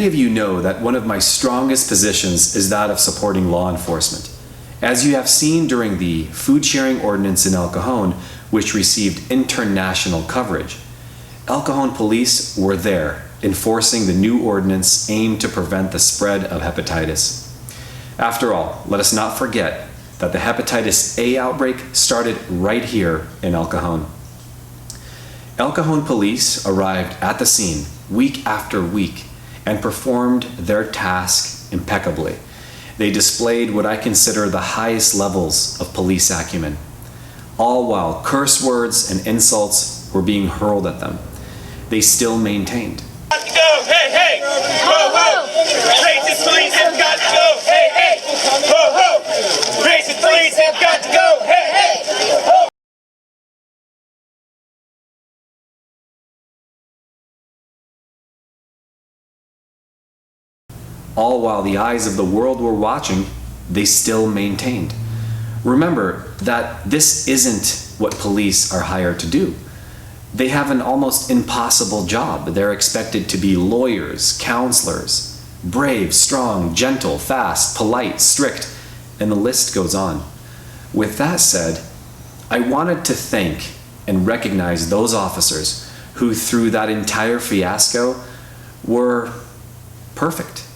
Many of you know that one of my strongest positions is that of supporting law enforcement. As you have seen during the food sharing ordinance in El Cajon, which received international coverage, El Cajon Police were there enforcing the new ordinance aimed to prevent the spread of hepatitis. After all, let us not forget that the hepatitis A outbreak started right here in El Cajon. El Cajon Police arrived at the scene week after week and performed their task impeccably. They displayed what I consider the highest levels of police acumen, all while curse words and insults were being hurled at them. They still maintained. Got to go, hey, hey, ho, ho, racist police have got to go, hey, hey, ho, ho, racist police have got to go, hey, hey, ho. All while the eyes of the world were watching, they still maintained. Remember that this isn't what police are hired to do. They have an almost impossible job. They're expected to be lawyers, counselors, brave, strong, gentle, fast, polite, strict, and the list goes on. With that said, I wanted to thank and recognize those officers who, through that entire fiasco, were perfect.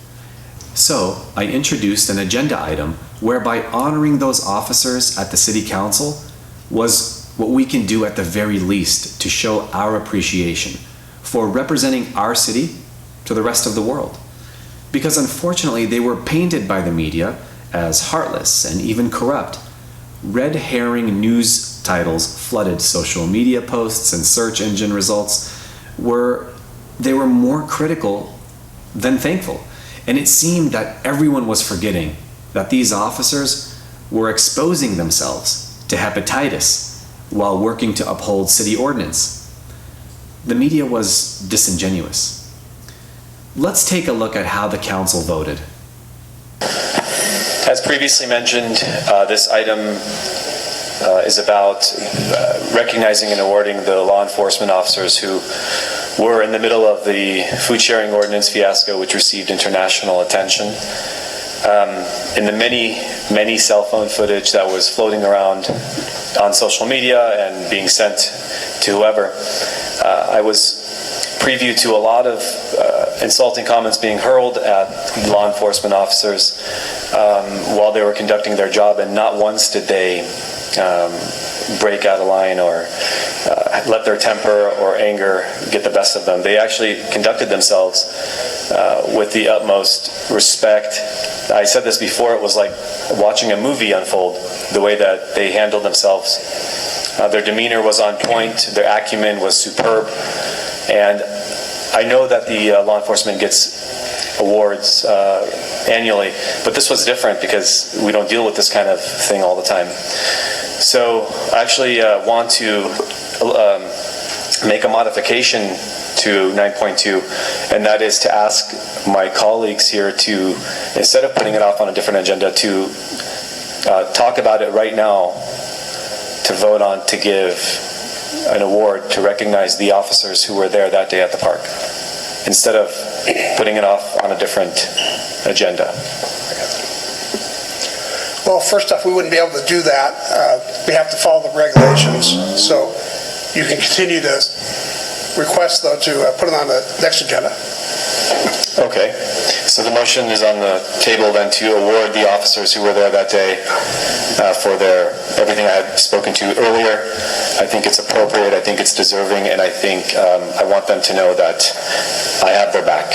So I introduced an agenda item whereby honoring those officers at the City Council was what we can do at the very least to show our appreciation for representing our city to the rest of the world. Because unfortunately they were painted by the media as heartless and even corrupt. Red herring news titles flooded social media posts and search engine results were more critical than thankful. And it seemed that everyone was forgetting that these officers were exposing themselves to hepatitis while working to uphold city ordinance. The media was disingenuous. Let's take a look at how the council voted. As previously mentioned, this item is about recognizing and awarding the law enforcement officers who were in the middle of the food sharing ordinance fiasco, which received international attention. In the many cell phone footage that was floating around on social media and being sent to whoever, I was preview to a lot of insulting comments being hurled at law enforcement officers while they were conducting their job, and not once did they break out of line or let their temper or anger get the best of them. They actually conducted themselves with the utmost respect. I said this before, it was like watching a movie unfold, the way that they handled themselves. Their demeanor was on point, their acumen was superb, and I know that the law enforcement gets awards annually, but this was different because we don't deal with this kind of thing all the time. So I actually want to make a modification to 9.2, and that is to ask my colleagues here to, instead of putting it off on a different agenda, to talk about it right now, to vote on to give an award to recognize the officers who were there that day at the park, instead of putting it off on a different agenda. Well, first off, we wouldn't be able to do that. We have to follow the regulations. So you can continue to request, though, to put it on the next agenda. Okay. So the motion is on the table then to award the officers who were there that day for everything I had spoken to earlier. I think it's appropriate, I think it's deserving, and I think I want them to know that I have their back.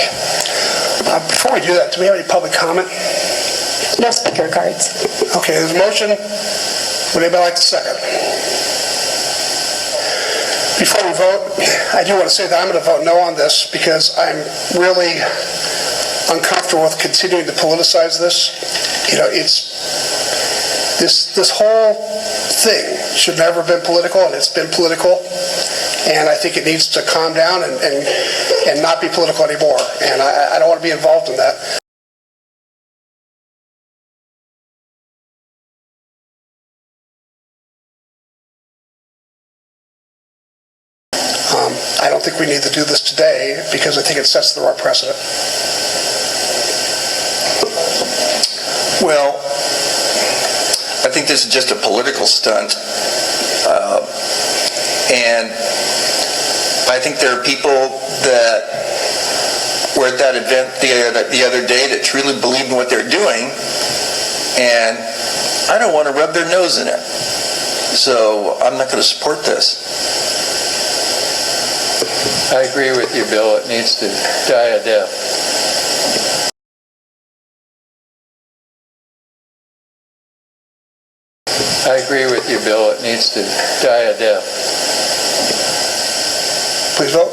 Before we do that, do we have any public comment? No speaker cards. Okay, there's a motion. Would anybody like to second? Before we vote, I do want to say that I'm going to vote no on this because I'm really uncomfortable with continuing to politicize this. You know, it's this whole thing should never have been political, and it's been political. And I think it needs to calm down and not be political anymore. And I don't want to be involved in that. I don't don't think we need to do this today because I think it sets the wrong precedent. Well, I think this is just a political stunt. And I think there are people that were at that event the other day that truly believe in what they're doing, and I don't want to rub their nose in it. So I'm not going to support this. I agree with you, Bill. It needs to die a death. I agree with you, Bill. It needs to die a death. Please vote.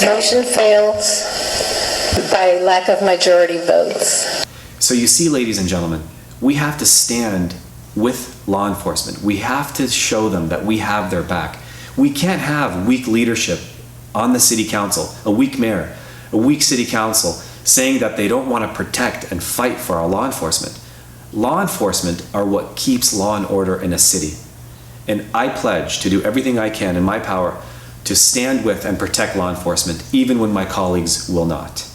Motion fails by lack of majority votes. So you see, ladies and gentlemen, we have to stand with law enforcement. We have to show them that we have their back. We can't have weak leadership on the city council, a weak mayor, a weak city council saying that they don't want to protect and fight for our law enforcement. Law enforcement are what keeps law and order in a city. And I pledge to do everything I can in my power to stand with and protect law enforcement, even when my colleagues will not.